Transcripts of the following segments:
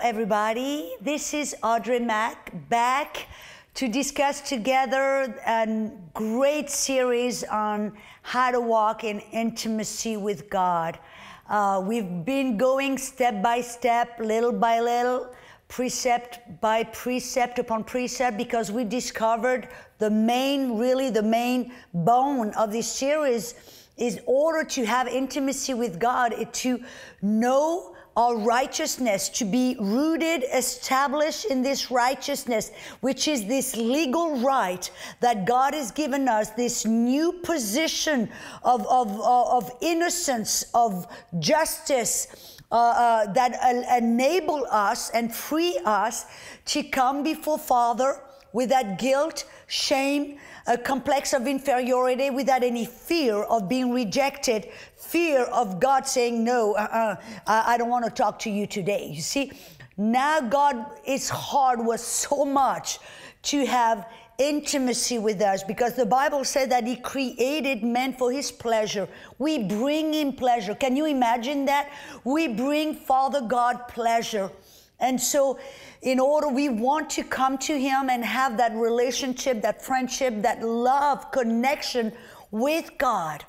everybody. This is Audrey Mack back to discuss together a great series on how to walk in intimacy with God. We've been going step by step, little by little, precept by precept upon precept, because we discovered the main bone of this series is order to have intimacy with God, to know our righteousness, to be rooted, established in this righteousness, which is this legal right that God has given us, this new position of innocence, of justice, that enable us and free us to come before Father without guilt, shame, a complex of inferiority, without any fear of being rejected, fear of God saying, no, I don't want to talk to you today. You see, now His heart was so much to have intimacy with us, because the Bible said that He created man for His pleasure. We bring Him pleasure. Can you imagine that? We bring Father God pleasure. And so in order, we want to come to Him and have that relationship, that friendship, that love, connection with God.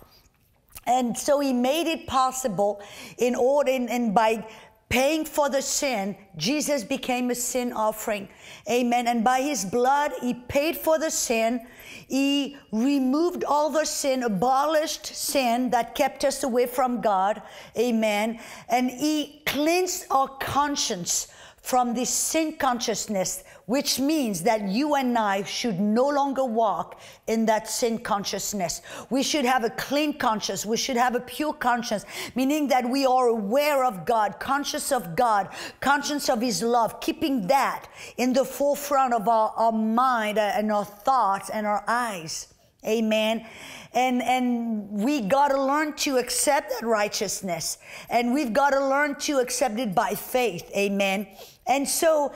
And so He made it possible in order, and by paying for the sin, Jesus became a sin offering. Amen. And by His blood, He paid for the sin. He removed all the sin, abolished sin that kept us away from God. Amen. And He cleansed our conscience from this sin consciousness, which means that you and I should no longer walk in that sin consciousness. We should have a clean conscience. We should have a pure conscience, meaning that we are aware of God, conscious of God, conscious of His love, keeping that in the forefront of our mind and our thoughts and our eyes. Amen. And we got to learn to accept that righteousness. And we've got to learn to accept it by faith. Amen. And so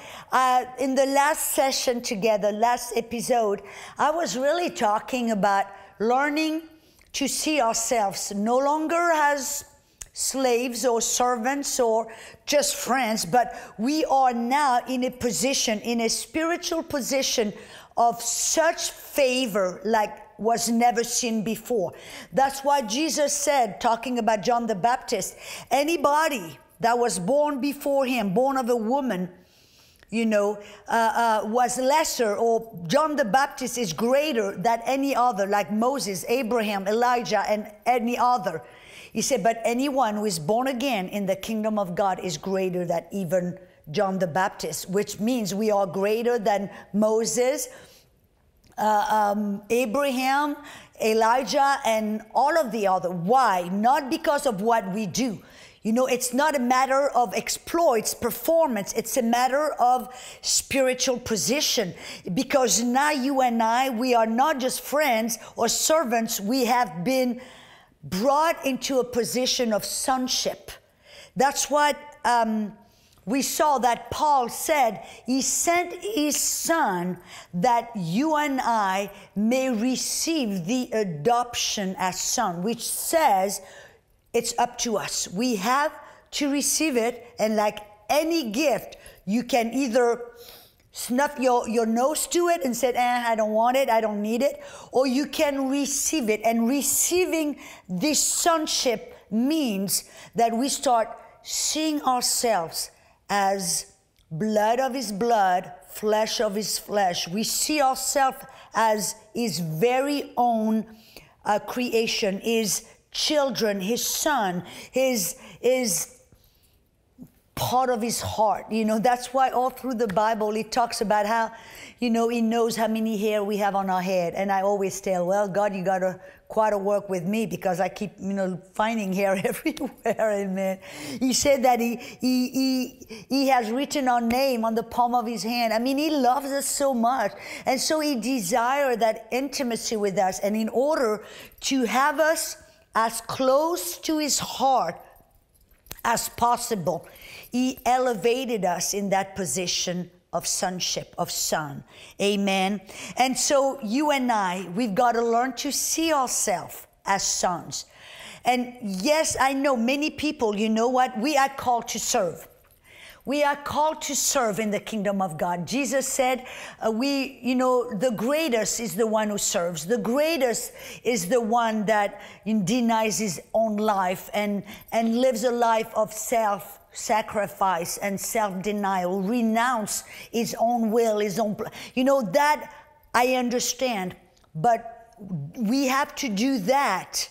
in the last session together, last episode, I was really talking about learning to see ourselves no longer as slaves or servants or just friends, but we are now in a position, in a spiritual position of such favor like was never seen before. That's why Jesus said, talking about John the Baptist, anybody that was born before him, born of a woman, was lesser, or John the Baptist is greater than any other, like Moses, Abraham, Elijah, and any other. He said, but anyone who is born again in the kingdom of God is greater than even John the Baptist, which means we are greater than Moses, Abraham, Elijah, and all of the other. Why? Not because of what we do. It's not a matter of exploits, performance. It's a matter of spiritual position. Because now you and I, we are not just friends or servants. We have been brought into a position of sonship. That's what we saw that Paul said. He sent His Son that you and I may receive the adoption as son, which says it's up to us. We have to receive it, and like any gift, you can either snuff your nose to it and say, I don't want it, I don't need it, or you can receive it. And receiving this sonship means that we start seeing ourselves as blood of His blood, flesh of His flesh. We see ourselves as His very own creation, His children, His Son, His part of His heart. That's why all through the Bible it talks about how, He knows how many hair we have on our head. And I always tell, well, God, you got to quite a work with me, because I keep, finding hair everywhere. Amen. He said that he has written our name on the palm of His hand. He loves us so much. And so He desires that intimacy with us. And in order to have us as close to His heart as possible, He elevated us in that position of sonship, of son. Amen. And so you and I, we've got to learn to see ourselves as sons. And yes, I know many people, we are called to serve. We are called to serve in the kingdom of God. Jesus said, the greatest is the one who serves. The greatest is the one that denies his own life and lives a life of self-sacrifice and self-denial, renounce his own will, his own, that I understand. But we have to do that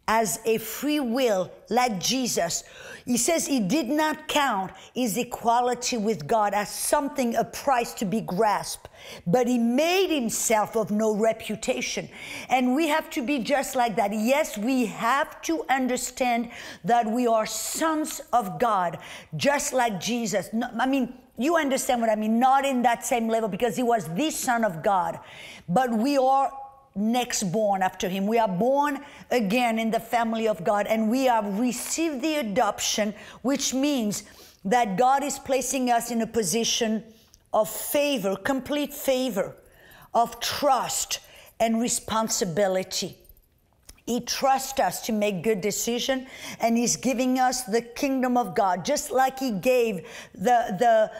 as a free will, like Jesus. He says he did not count his equality with God as something, a prize to be grasped, but he made himself of no reputation. And we have to be just like that. Yes, we have to understand that we are sons of God, just like Jesus. You understand what I mean? Not in that same level, because he was the Son of God, but we are next born after him. We are born again in the family of God, and we have received the adoption, which means that God is placing us in a position of favor, complete favor, of trust and responsibility. He trusts us to make good decisions, and he's giving us the kingdom of God, just like he gave the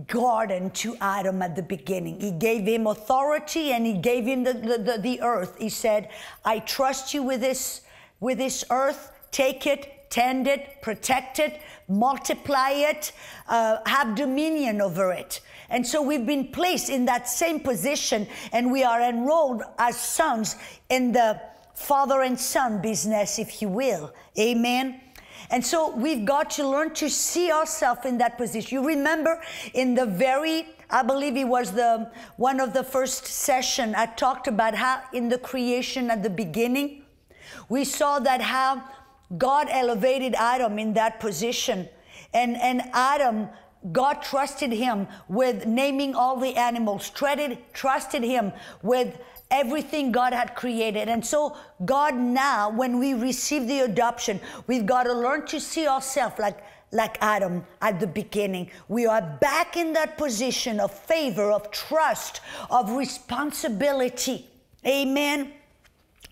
garden to Adam at the beginning. He gave him authority, and he gave him the earth. He said, I trust you with this earth. Take it, tend it, protect it, multiply it, have dominion over it. And so we've been placed in that same position, and we are enrolled as sons in the father and son business, if you will. Amen. And so we've got to learn to see ourselves in that position. You remember in I believe it was one of the first session, I talked about how in the creation at the beginning, we saw that how God elevated Adam in that position. And Adam, God trusted him with naming all the animals, trusted him with everything God had created. And so God now, when we receive the adoption, we've got to learn to see ourselves like Adam at the beginning. We are back in that position of favor, of trust, of responsibility. Amen.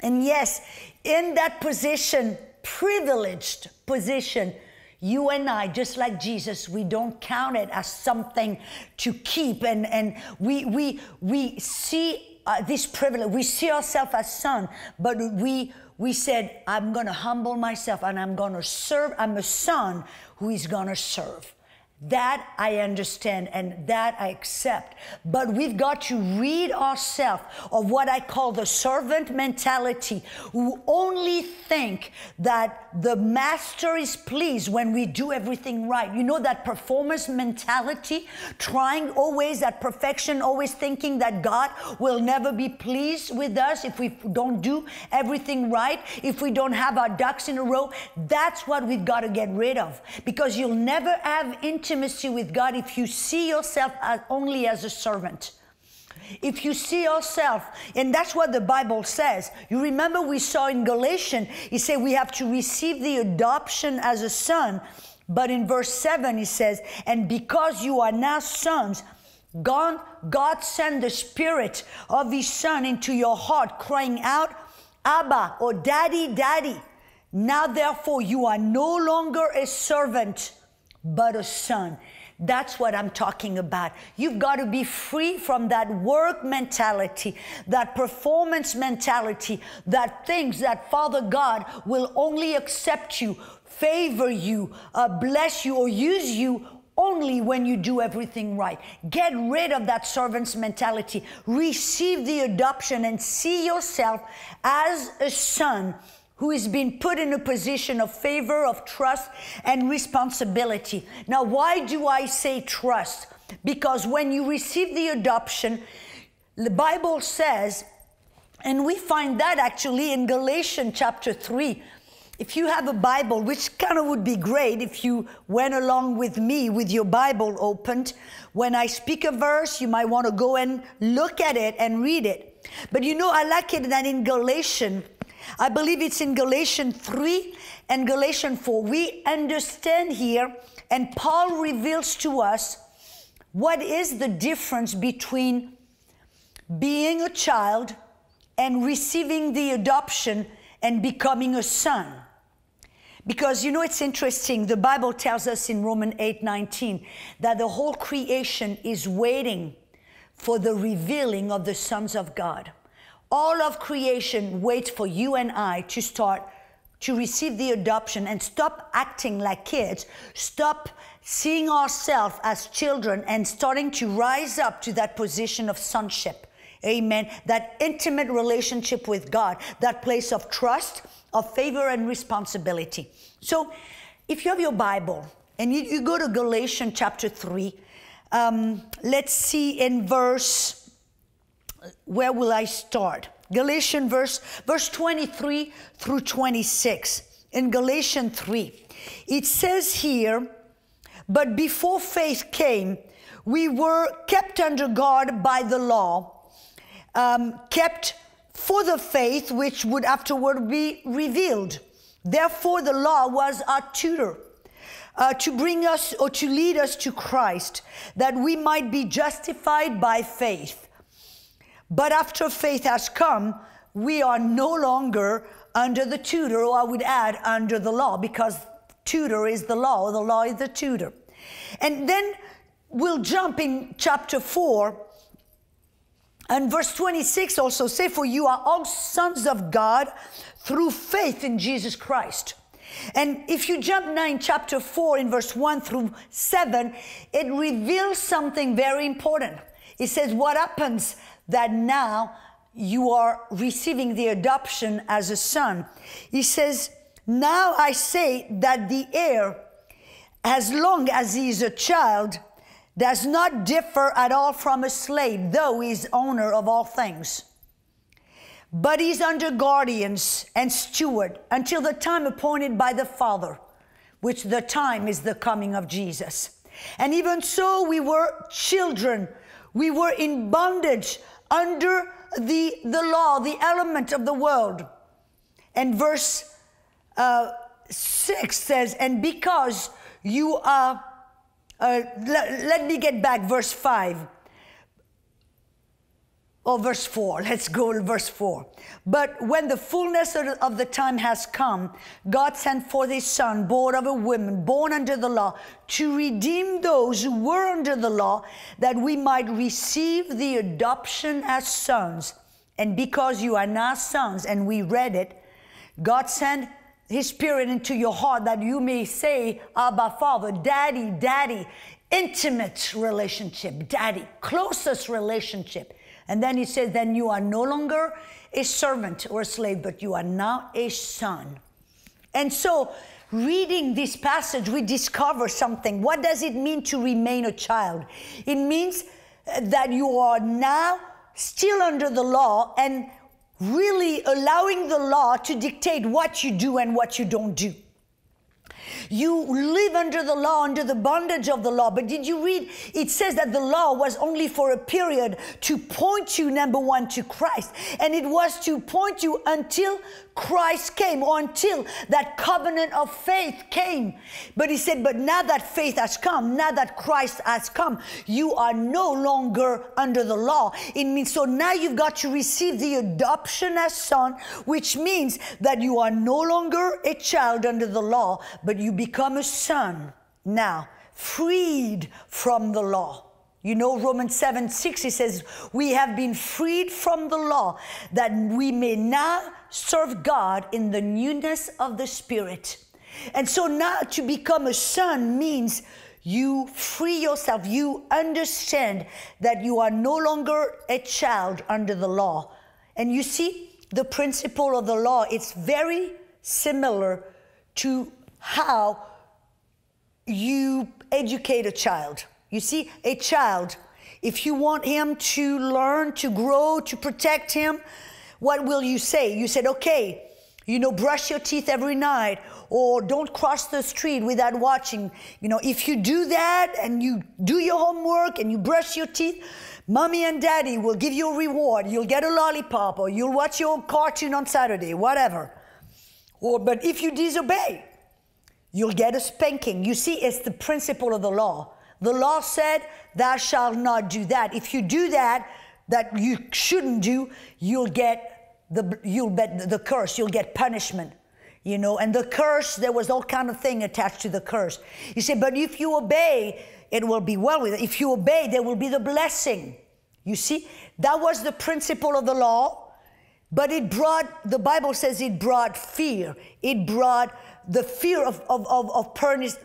And yes, in that position, privileged position, you and I, just like Jesus, we don't count it as something to keep, and we see this privilege. We see ourselves as son, but we said, I'm going to humble myself and I'm going to serve. I'm a son who is going to serve. That I understand and that I accept. But we've got to rid ourselves of what I call the servant mentality, who only think that the master is pleased when we do everything right. You know, that performance mentality, trying always at perfection, always thinking that God will never be pleased with us if we don't do everything right, if we don't have our ducks in a row. That's what we've got to get rid of, because you'll never have intimacy with God if you see yourself only as a servant. If you see yourself, and that's what the Bible says. You remember we saw in Galatians, he said we have to receive the adoption as a son. But in verse 7, he says, and because you are now sons, God sent the Spirit of his Son into your heart, crying out, Abba, or Daddy, Daddy. Now therefore you are no longer a servant, but a son. That's what I'm talking about. You've got to be free from that work mentality, that performance mentality, that thinks that Father God will only accept you, favor you, bless you, or use you only when you do everything right. Get rid of that servant's mentality. Receive the adoption and see yourself as a son who is being put in a position of favor, of trust, and responsibility. Now, why do I say trust? Because when you receive the adoption, the Bible says, and we find that actually in Galatians chapter 3. If you have a Bible, which kind of would be great if you went along with me with your Bible opened, when I speak a verse, you might want to go and look at it and read it. But you know, I like it that in Galatians, I believe it's in Galatians 3 and Galatians 4. We understand here, and Paul reveals to us what is the difference between being a child and receiving the adoption and becoming a son. Because, you know, it's interesting. The Bible tells us in Romans 8:19 that the whole creation is waiting for the revealing of the sons of God. All of creation waits for you and I to start to receive the adoption and stop acting like kids, stop seeing ourselves as children and starting to rise up to that position of sonship. Amen. That intimate relationship with God, that place of trust, of favor and responsibility. So if you have your Bible and you go to Galatians chapter 3, let's see in verse, where will I start? Galatians verse 23 through 26. In Galatians 3, it says here, but before faith came, we were kept under guard by the law, kept for the faith which would afterward be revealed. Therefore, the law was our tutor to bring us or to lead us to Christ, that we might be justified by faith. But after faith has come, we are no longer under the tutor, or I would add under the law, because tutor is the law is the tutor. And then we'll jump in chapter 4, and verse 26 also say, for you are all sons of God through faith in Jesus Christ. And if you jump now in chapter 4 in verse 1 through 7, it reveals something very important. It says what happens that now you are receiving the adoption as a son. He says, now I say that the heir, as long as he is a child, does not differ at all from a slave, though he is owner of all things. But he's under guardians and steward until the time appointed by the Father, which the time is the coming of Jesus. And even so, we were children. We were in bondage under the law, the element of the world. And verse 6 says, and because you are, let me get back, verse 5. Or verse 4, let's go to verse 4. But when the fullness of the time has come, God sent forth his son, born of a woman, born under the law, to redeem those who were under the law, that we might receive the adoption as sons. And because you are now sons, and we read it, God sent his spirit into your heart that you may say, Abba, Father, Daddy, Daddy, intimate relationship, Daddy, closest relationship. And then he says, then you are no longer a servant or a slave, but you are now a son. And so, reading this passage, we discover something. What does it mean to remain a child? It means that you are now still under the law and really allowing the law to dictate what you do and what you don't do. You live under the law, under the bondage of the law. But did you read? It says that the law was only for a period to point you, number one, to Christ. And it was to point you until Christ came, or until that covenant of faith came. But he said, but now that faith has come, now that Christ has come, you are no longer under the law. It means, so now you've got to receive the adoption as son, which means that you are no longer a child under the law, but you become a son now, freed from the law. You know, Romans 7:6, it says, we have been freed from the law, that we may now serve God in the newness of the Spirit. And so now to become a son means you free yourself. You understand that you are no longer a child under the law. And you see, the principle of the law, it's very similar to how you educate a child. You see, a child, if you want him to learn, to grow, to protect him, what will you say? You said, okay, you know, brush your teeth every night, or don't cross the street without watching. You know, if you do that and you do your homework and you brush your teeth, mommy and daddy will give you a reward. You'll get a lollipop, or you'll watch your cartoon on Saturday, whatever. But if you disobey, you'll get a spanking. You see, it's the principle of the law. The law said, thou shalt not do that. If you do that you shouldn't do, you'll get the curse, you'll get punishment. you know, and the curse, there was all kind of thing attached to the curse. He said, but if you obey, it will be well with it. If you obey, there will be the blessing. You see, that was the principle of the law, but it brought, the Bible says it brought fear. It brought the fear of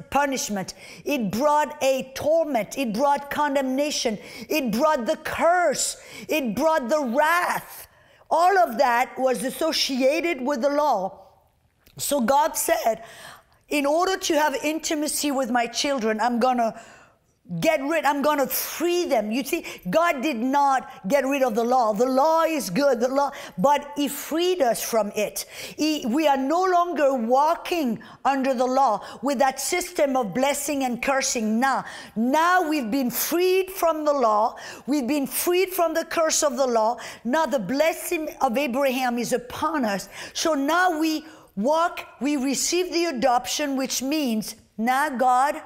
punishment. It brought a torment. It brought condemnation. It brought the curse. It brought the wrath. All of that was associated with the law. So God said, in order to have intimacy with my children, I'm going to free them. You see, God did not get rid of the law. The law is good, but He freed us from it. We are no longer walking under the law with that system of blessing and cursing. Now we've been freed from the law. We've been freed from the curse of the law. Now the blessing of Abraham is upon us. So now we receive the adoption, which means, now God,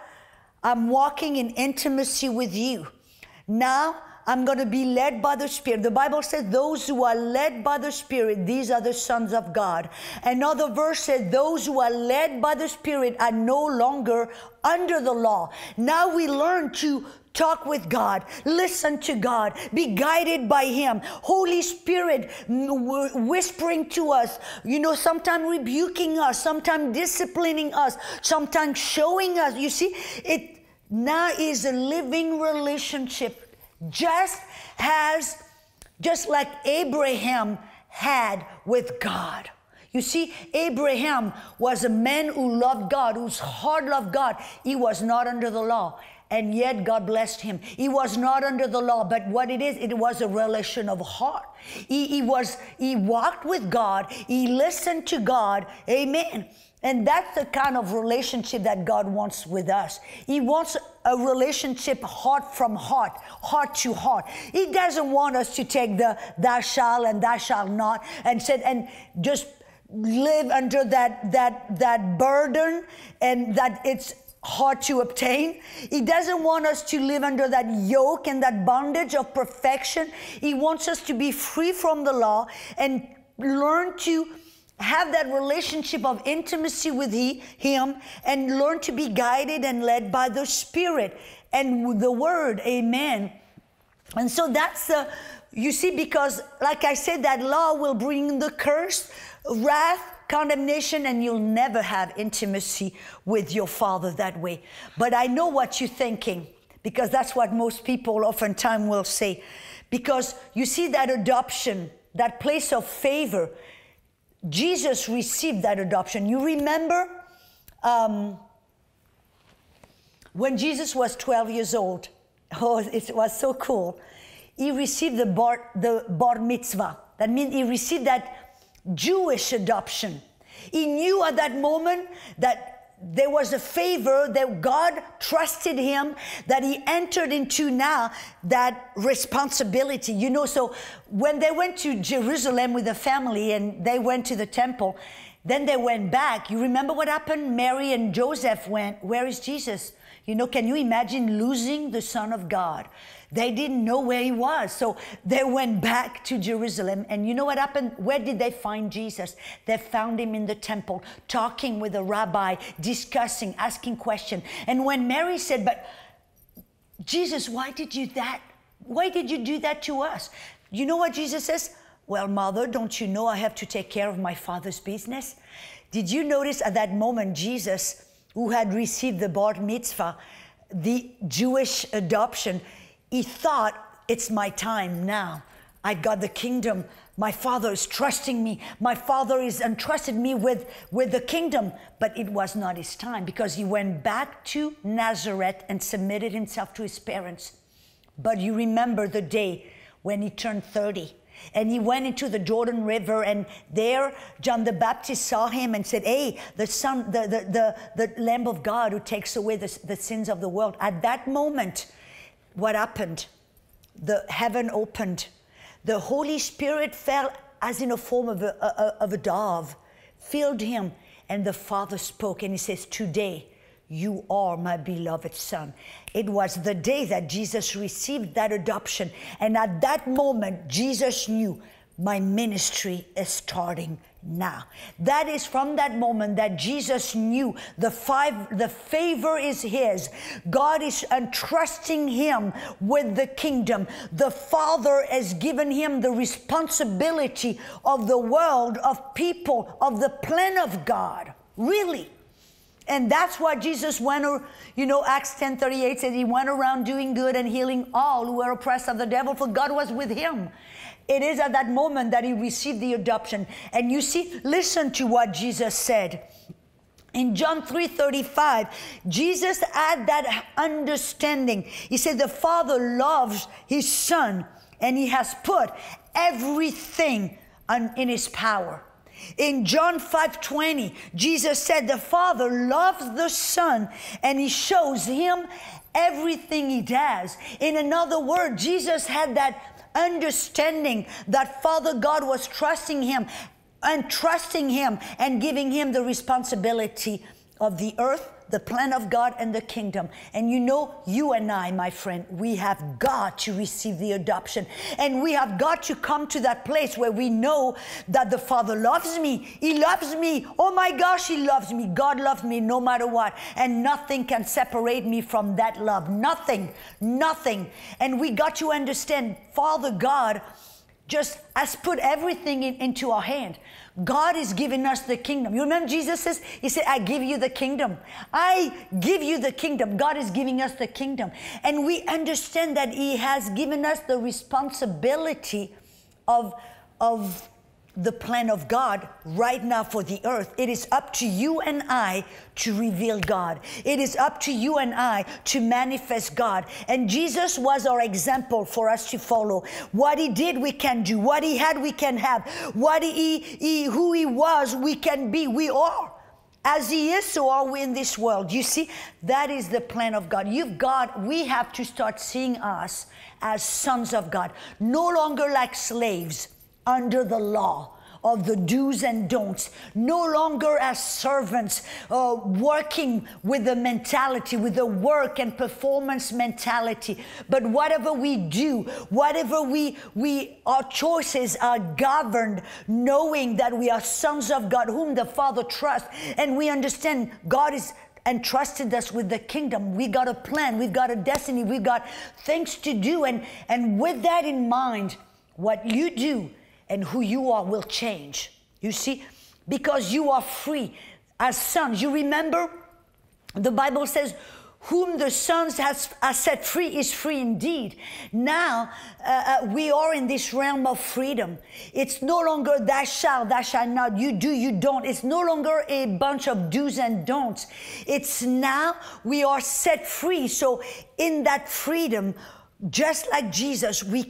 I'm walking in intimacy with you. Now I'm going to be led by the Spirit. The Bible says those who are led by the Spirit, these are the sons of God. Another verse says those who are led by the Spirit are no longer under the law. Now we learn to talk with God, listen to God, be guided by Him. Holy Spirit whispering to us, you know, sometimes rebuking us, sometimes disciplining us, sometimes showing us. You see, it now is a living relationship, just like Abraham had with God. You see, Abraham was a man who loved God, whose heart loved God. He was not under the law. And yet God blessed him. He was not under the law, but what it was a relation of heart. He walked with God. He listened to God. Amen. And that's the kind of relationship that God wants with us. He wants a relationship heart from heart, heart to heart. He doesn't want us to take the thou shalt and thou shalt not and just live under that burden and that it's hard to obtain. He doesn't want us to live under that yoke and that bondage of perfection. He wants us to be free from the law and learn to have that relationship of intimacy with Him and learn to be guided and led by the Spirit and the Word. Amen. And so that's you see, because like I said, that law will bring the curse, wrath, condemnation, and you'll never have intimacy with your Father that way. But I know what you're thinking, because that's what most people oftentimes will say. Because you see that adoption, that place of favor, Jesus received that adoption. You remember when Jesus was 12 years old, oh, it was so cool. He received the bar mitzvah. That means he received that Jewish adoption. He knew at that moment that there was a favor, that God trusted him, that he entered into now that responsibility. You know, so when they went to Jerusalem with the family and they went to the temple, then they went back. You remember what happened? Mary and Joseph went, where is Jesus? You know, can you imagine losing the Son of God? They didn't know where he was. So they went back to Jerusalem. And you know what happened? Where did they find Jesus? They found him in the temple, talking with the rabbi, discussing, asking questions. And when Mary said, but Jesus, why did you do that to us? You know what Jesus says? Well, Mother, don't you know I have to take care of my Father's business? Did you notice at that moment, Jesus, who had received the bar mitzvah, the Jewish adoption, he thought, it's my time now. I got the kingdom. My Father is trusting me. My Father is entrusted me with the kingdom. But it was not his time, because he went back to Nazareth and submitted himself to his parents. But you remember the day when he turned 30. And he went into the Jordan River, and there John the Baptist saw him and said, hey, the Lamb of God who takes away the sins of the world. At that moment, what happened? The heaven opened. The Holy Spirit fell as in a form of a dove, filled him, and the Father spoke, and he says, today you are my beloved Son. It was the day that Jesus received that adoption. And at that moment, Jesus knew, my ministry is starting now. That is from that moment that Jesus knew the favor is his. God is entrusting him with the kingdom. The Father has given him the responsibility of the world, of people, of the plan of God. Really. And that's why Jesus went, Acts 10:38 says he went around doing good and healing all who were oppressed of the devil, for God was with him. It is at that moment that he received the adoption. And you see, listen to what Jesus said. In John 3:35, Jesus had that understanding. He said the Father loves his Son and he has put everything in his power. In John 5:20, Jesus said the Father loves the Son and he shows him everything he does. In another word, Jesus had that understanding that Father God was trusting him and giving him the responsibility of the earth, the plan of God, and the kingdom. And you and I, my friend, we have got to receive the adoption. And we have got to come to that place where we know that the Father loves me. He loves me. Oh my gosh, he loves me. God loves me no matter what. And nothing can separate me from that love. Nothing. And we got to understand, Father God just has put everything into our hand. God is giving us the kingdom. You remember Jesus says, he said, I give you the kingdom. I give you the kingdom. God is giving us the kingdom. And we understand that he has given us the responsibility of the plan of God right now for the earth. It is up to you and I to reveal God. It is up to you and I to manifest God. And Jesus was our example for us to follow. What he did, we can do. What he had, we can have. What who he was, we can be. We are. As he is, so are we in this world. You see, that is the plan of God. We have to start seeing us as sons of God. No longer like slaves under the law of the do's and don'ts, no longer as servants working with the mentality, with the work and performance mentality. But whatever we do, whatever our choices are governed, knowing that we are sons of God, whom the Father trusts, and we understand God is entrusted us with the kingdom. We got a plan, we've got a destiny, we've got things to do, and with that in mind, what you do and who you are will change. You see? Because you are free as sons. You remember? The Bible says, whom the Son has set free is free indeed. Now, we are in this realm of freedom. It's no longer thou shalt not, you do, you don't. It's no longer a bunch of do's and don'ts. It's now we are set free. So in that freedom, just like Jesus, we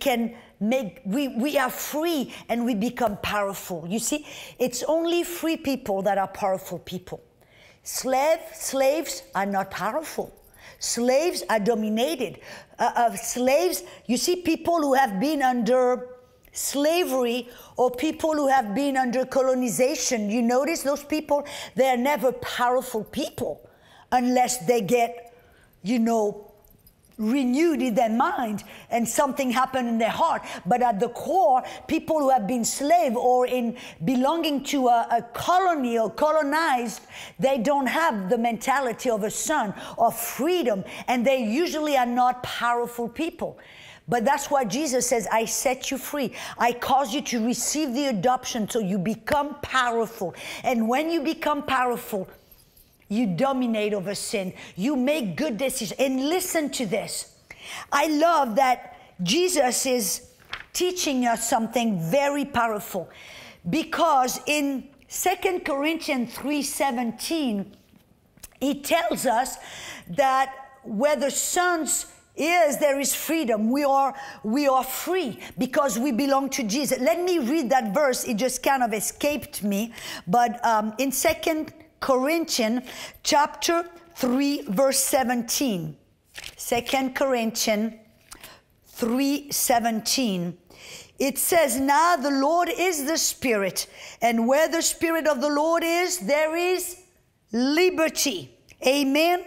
are free and we become powerful. You see, it's only free people that are powerful people. Slaves are not powerful. Slaves are dominated. Slaves, you see, people who have been under slavery or people who have been under colonization, you notice those people, they are never powerful people unless they get, renewed in their mind and something happened in their heart. But at the core, people who have been slave or in belonging to a colony or colonized, they don't have the mentality of a son of freedom, and they usually are not powerful people. But that's why Jesus says, I set you free. I cause you to receive the adoption so you become powerful. And when you become powerful, you dominate over sin. You make good decisions. And listen to this. I love that Jesus is teaching us something very powerful. Because in 2 Corinthians 3:17, he tells us that where the sons is, there is freedom. We are free because we belong to Jesus. Let me read that verse. It just kind of escaped me. But in 2 Corinthians chapter 3 verse 17. 2 Corinthians 3:17. It says, now the Lord is the Spirit, and where the Spirit of the Lord is, there is liberty. Amen.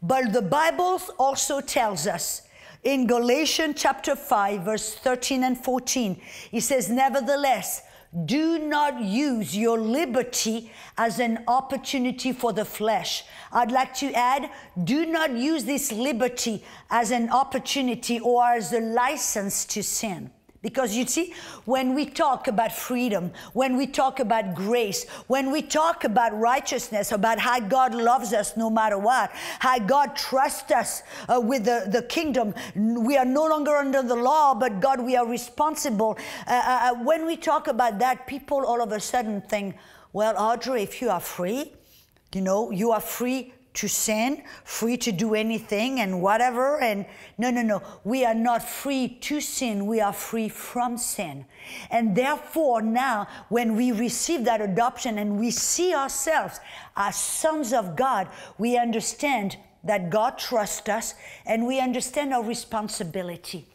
But the Bible also tells us in Galatians chapter 5 verse 13 and 14, it says, nevertheless, do not use your liberty as an opportunity for the flesh. I'd like to add, do not use this liberty as an opportunity or as a license to sin. Because you see, when we talk about freedom, when we talk about grace, when we talk about righteousness, about how God loves us no matter what, how God trusts us with the kingdom, we are no longer under the law, but God, we are responsible. When we talk about that, people all of a sudden think, well, Audrey, if you are free, you know, you are free to sin, free to do anything and whatever. And no. We are not free to sin. We are free from sin. And therefore now, when we receive that adoption and we see ourselves as sons of God, we understand that God trusts us and we understand our responsibility.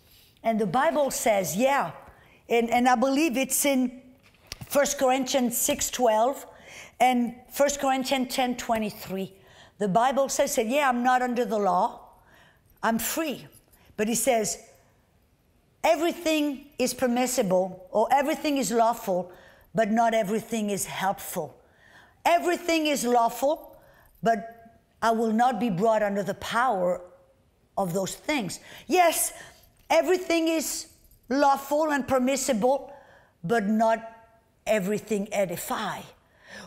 And the Bible says, yeah, and I believe it's in 1 Corinthians 6:12 and 1 Corinthians 10:23. The Bible says, yeah, I'm not under the law. I'm free. But it says, everything is permissible or everything is lawful, but not everything is helpful. Everything is lawful, but I will not be brought under the power of those things. Yes, everything is lawful and permissible, but not everything edify.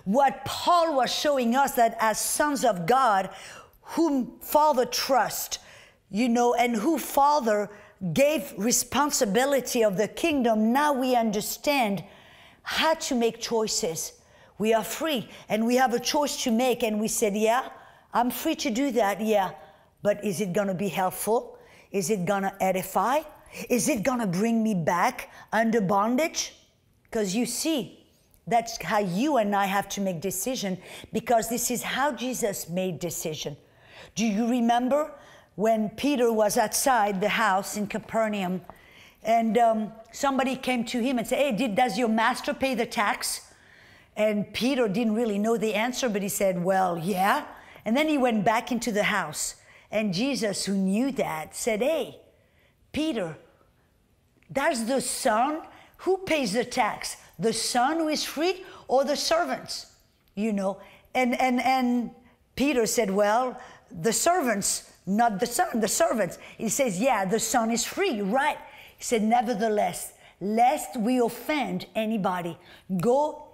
What Paul was showing us, that as sons of God, whom Father trusts, you know, and who Father gave responsibility of the kingdom, now we understand how to make choices. We are free and we have a choice to make, and we said, yeah, I'm free to do that, yeah, but is it going to be helpful? Is it going to edify? Is it going to bring me back under bondage? Because you see, that's how you and I have to make decision, because this is how Jesus made decision. Do you remember when Peter was outside the house in Capernaum and somebody came to him and said, hey, does your master pay the tax? And Peter didn't really know the answer, but he said, well, yeah. And then he went back into the house, and Jesus, who knew that, said, hey, Peter, does the son, who pays the tax? The son who is free or the servants? You know, and Peter said, well, the servants, not the son, the servants. He says, yeah, the son is free, right? He said, nevertheless, lest we offend anybody, go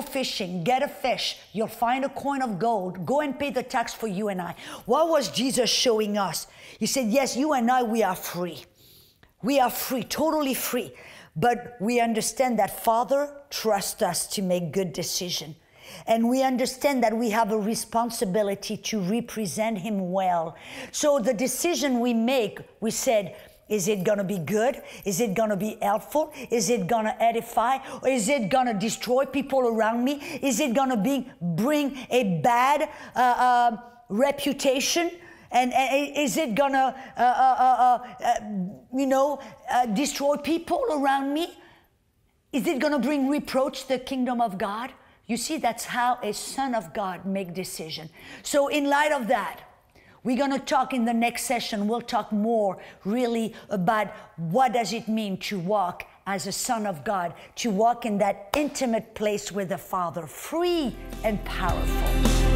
fishing, get a fish, you'll find a coin of gold, go and pay the tax for you and I. What was Jesus showing us? He said, yes, you and I, we are free. We are free, totally free. But we understand that Father trusts us to make good decisions. And we understand that we have a responsibility to represent Him well. So the decision we make, we said, is it going to be good? Is it going to be helpful? Is it going to edify? Or is it going to destroy people around me? Is it going to bring a bad reputation? And is it going to, destroy people around me? Is it going to bring reproach to the kingdom of God? You see, that's how a son of God make decision. So in light of that, we're going to talk in the next session. We'll talk more really about what does it mean to walk as a son of God, to walk in that intimate place with the Father, free and powerful.